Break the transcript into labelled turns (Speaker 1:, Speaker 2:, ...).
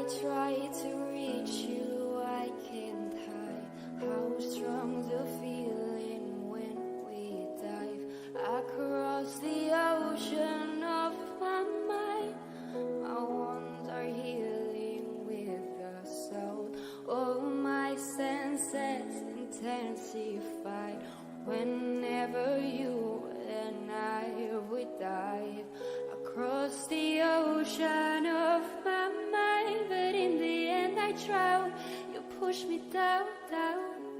Speaker 1: I try to reach you, I can't hide how strong the feeling when we dive across the ocean of my mind. My wounds are healing with the sound. All my senses intensified whenever you and I would dive across the ocean of my mind. But in the end I drown. You push me down, down.